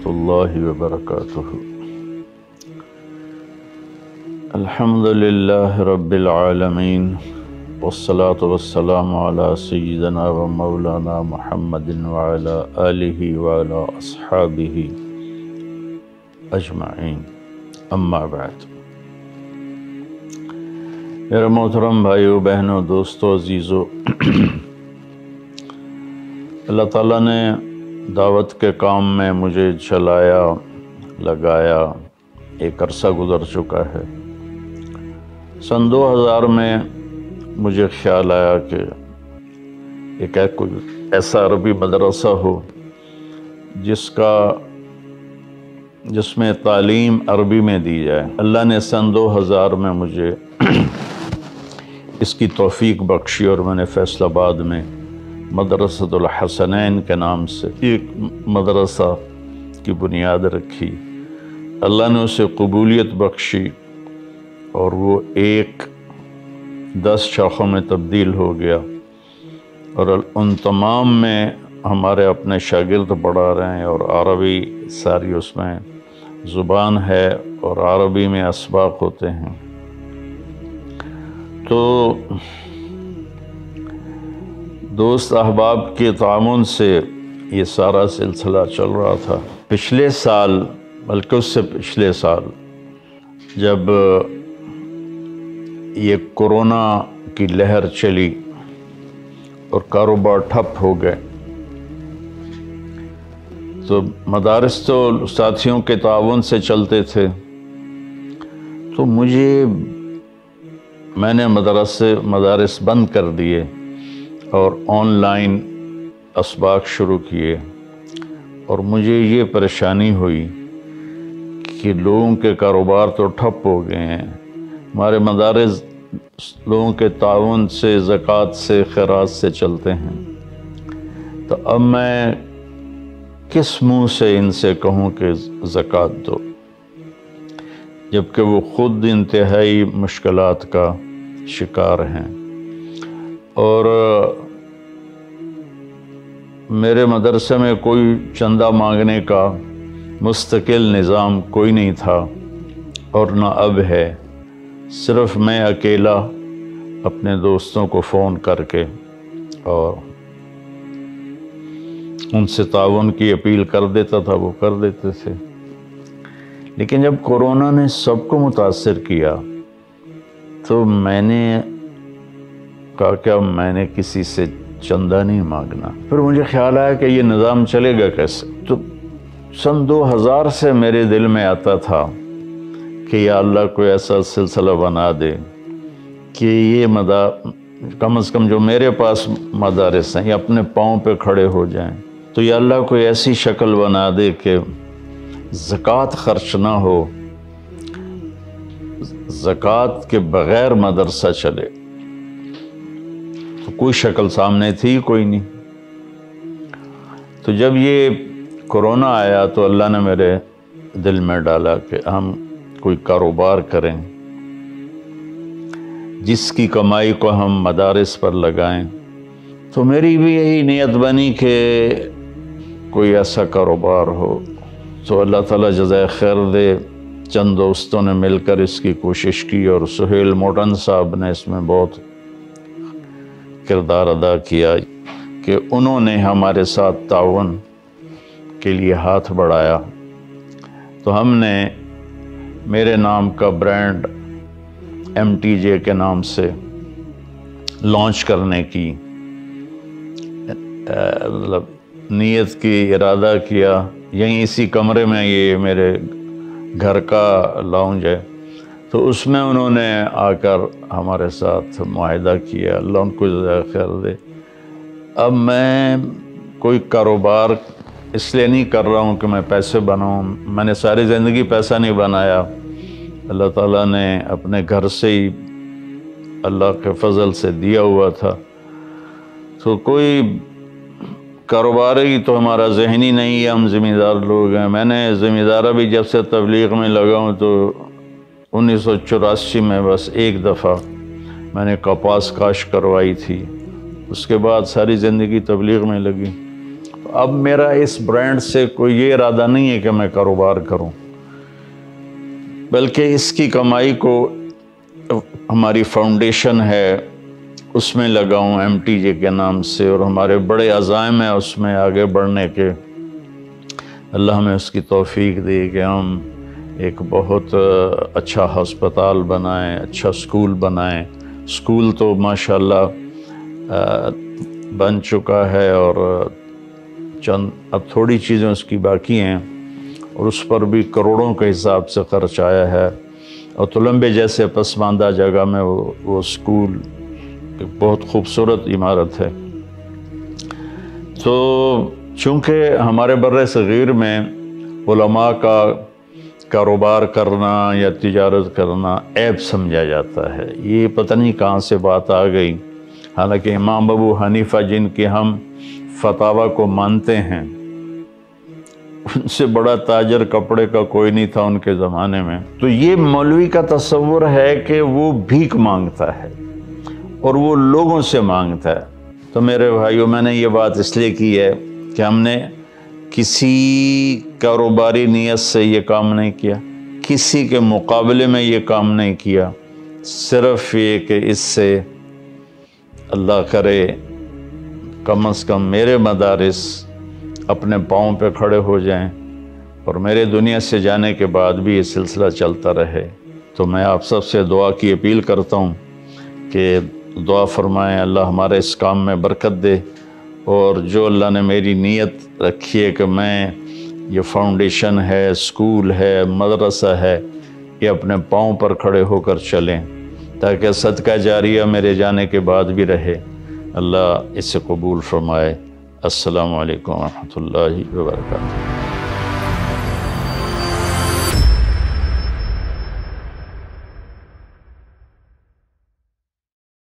الله وبركاته. الحمد لله رب العالمين، والصلاة والسلام على سيدنا ومولانا محمد وعلى آله وعلى أصحابه أجمعين. اما بعد، میرے محترم بھائیو، بہنوں، دوستو، عزیزو، اللہ تعالیٰ نے دعوت کے کام میں مجھے چلایا، لگایا، ایک عرصہ گزر چکا ہے۔ سن 2000 میں مجھے خیال آیا کہ ایک کوئی ایسا عربی مدرسہ ہو جس میں تعلیم عربی میں دی جائے۔ اللہ نے سن 2000 میں مجھے اس کی توفیق بخشی اور میں نے فیصل آباد میں مدرسۃ الحسنین کے نام سے ایک مدرسہ کی بنیاد رکھی۔ اللہ نے اسے قبولیت بخشی اور وہ 10 شاخوں میں تبدیل ہو گیا، اور ان تمام میں ہمارے اپنے شاگرد پڑھا رہے ہیں، اور عربی ساری اس میں زبان ہے، اور عربی میں اسباق ہوتے ہیں۔ تو دوست احباب کے تعاون سے یہ سارا سلسلہ چل رہا تھا۔ پچھلے سال، بلکہ اس سے پچھلے سال، جب یہ کورونا کی لہر چلی اور کاروبار ٹھپ ہو گئے، تو مدارس تو ساتھیوں کے تعاون سے چلتے تھے، تو میں نے مدارس بند کر دیے اور آن لائن اسباق شروع کیے، اور مجھے یہ پریشانی ہوئی کہ لوگوں کے کاروبار تو ٹھپ ہو گئے ہیں، ہمارے مدارس لوگوں کے تعاون سے، زکوٰۃ سے، خیرات سے چلتے ہیں، تو اب میں کس منہ سے ان سے کہوں کہ زکوٰۃ دو، جبکہ وہ خود انتہائی مشکلات کا شکار ہیں۔ اور میرے مدرسے میں کوئی چندہ مانگنے کا مستقل نظام کوئی نہیں تھا، اور نہ اب ہے۔ صرف میں اکیلا اپنے دوستوں کو فون کر کے اور ان سے تعاون کی اپیل کر دیتا تھا، وہ کر دیتے تھے۔ لیکن جب کورونا نے سب کو متاثر کیا، تو میں نے کہا کہ میں نے کسی سے چندہ نہیں مانگنا۔ پھر مجھے خیال آیا کہ یہ نظام چلے گا کیسے؟ تو سن 2000 سے میرے دل میں آتا تھا کہ یا اللہ کوئی ایسا سلسلہ بنا دے کہ یہ کم از کم جو میرے پاس مدارس ہیں یہ اپنے پاؤں پہ کھڑے ہو جائیں، تو یا اللہ کوئی ایسی شکل بنا دے کہ زکوٰۃ خرچ نہ ہو، زکوٰۃ کے بغیر مدرسہ چلے۔ تو کوئی شکل سامنے تھی کوئی نہیں۔ تو جب یہ کورونا آیا تو اللہ نے میرے دل میں ڈالا کہ ہم کوئی کاروبار کریں جس کی کمائی کو ہم مدارس پر لگائیں۔ تو میری بھی یہی نیت بنی کہ کوئی ایسا کاروبار ہو۔ تو اللہ تعالیٰ جزائے خیر دے، چند دوستوں نے مل کر اس کی کوشش کی، اور سہیل موٹن صاحب نے اس میں بہت کردار ادا کیا کہ انہوں نے ہمارے ساتھ تعاون کے لیے ہاتھ بڑھایا۔ تو ہم نے میرے نام کا برانڈ MTJ کے نام سے لانچ کرنے کی نیت کی، ارادہ کیا۔ یہیں اسی کمرے میں، یہ میرے گھر کا لاؤنج ہے، تو اس میں انہوں نے آ کر ہمارے ساتھ معاہدہ کیا۔ اللہ ان کو جزائے خیر دے۔ اب میں کوئی کاروبار اس لیے نہیں کر رہا ہوں کہ میں پیسے بناؤں، میں نے ساری زندگی پیسہ نہیں بنایا، اللہ تعالیٰ نے اپنے گھر سے ہی اللہ کے فضل سے دیا ہوا تھا۔ تو کوئی کاروبار ہی تو ہمارا ذہنی نہیں ہے، ہم ذمہ دار لوگ ہیں۔ میں نے ذمہ دارہ بھی جب سے تبلیغ میں لگا ہوں تو 1984 میں بس ایک دفعہ میں نے کپاس کاشت کروائی تھی، اس کے بعد ساری زندگی تبلیغ میں لگی۔ اب میرا اس برانڈ سے کوئی یہ ارادہ نہیں ہے کہ میں کاروبار کروں، بلکہ اس کی کمائی کو ہماری فاؤنڈیشن ہے اس میں لگاؤں MTJ کے نام سے، اور ہمارے بڑے عزائم ہیں اس میں آگے بڑھنے کے۔ اللہ ہمیں اس کی توفیق دے کہ ہم ایک بہت اچھا ہسپتال بنائیں، اچھا سکول بنائیں۔ سکول تو ماشاءاللہ بن چکا ہے، اور چند اب تھوڑی چیزیں اس کی باقی ہیں، اور اس پر بھی کروڑوں کے حساب سے خرچ آیا ہے۔ اور تلمبے جیسے پسماندہ جگہ میں وہ سکول ایک بہت خوبصورت عمارت ہے۔ تو چونکہ ہمارے بر صغیر میں علماء کا کاروبار کرنا یا تجارت کرنا عیب سمجھا جاتا ہے، یہ پتہ نہیں کہاں سے بات آ گئی، حالانکہ امام ابو حنیفہ جن کے ہم فتاویٰ کو مانتے ہیں، ان سے بڑا تاجر کپڑے کا کوئی نہیں تھا ان کے زمانے میں۔ تو یہ مولوی کا تصور ہے کہ وہ بھیک مانگتا ہے اور وہ لوگوں سے مانگتا ہے۔ تو میرے بھائیوں، میں نے یہ بات اس لیے کی ہے کہ ہم نے کسی کاروباری نیت سے یہ کام نہیں کیا، کسی کے مقابلے میں یہ کام نہیں کیا، صرف یہ کہ اس سے اللہ کرے کم از کم میرے مدارس اپنے پاؤں پہ کھڑے ہو جائیں، اور میرے دنیا سے جانے کے بعد بھی یہ سلسلہ چلتا رہے۔ تو میں آپ سب سے دعا کی اپیل کرتا ہوں کہ دعا فرمائیں اللہ ہمارے اس کام میں برکت دے، اور جو اللہ نے میری نیت رکھی ہے کہ میں یہ فاؤنڈیشن ہے، سکول ہے، مدرسہ ہے، یہ اپنے پاؤں پر کھڑے ہو کر چلیں، تاکہ صدقہ جاریہ میرے جانے کے بعد بھی رہے۔ اللہ اسے قبول فرمائے۔ السلام علیکم ورحمۃ اللہ وبرکاتہ۔